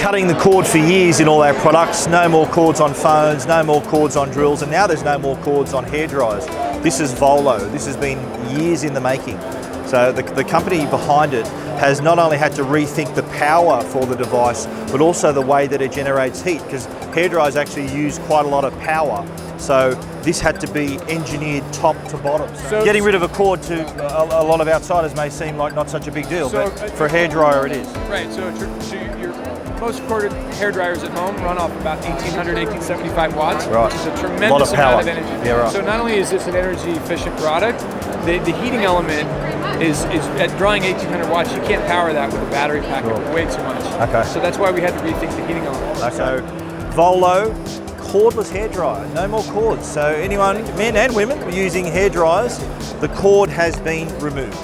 cutting the cord for years in all our products. No more cords on phones, no more cords on drills, and now there's no more cords on hairdryers. This is Volo. This has been years in the making. So the company behind it has not only had to rethink the power for the device, but also the way that it generates heat, because hairdryers actually use quite a lot of power. So this had to be engineered top to bottom. So getting rid of a cord to a lot of outsiders may seem like not such a big deal, but for a hairdryer it is. Right, so your most corded hairdryers at home run off about 1800, 1875 watts, right, which is a tremendous amount of energy. Yeah, right. So not only is this an energy efficient product, the heating element is at drawing 1800 watts, you can't power that with a battery pack, way too much. Okay. So that's why we had to rethink the heating element. Okay. So Volo, cordless hairdryer, no more cords. So anyone, men and women, using hairdryers, the cord has been removed.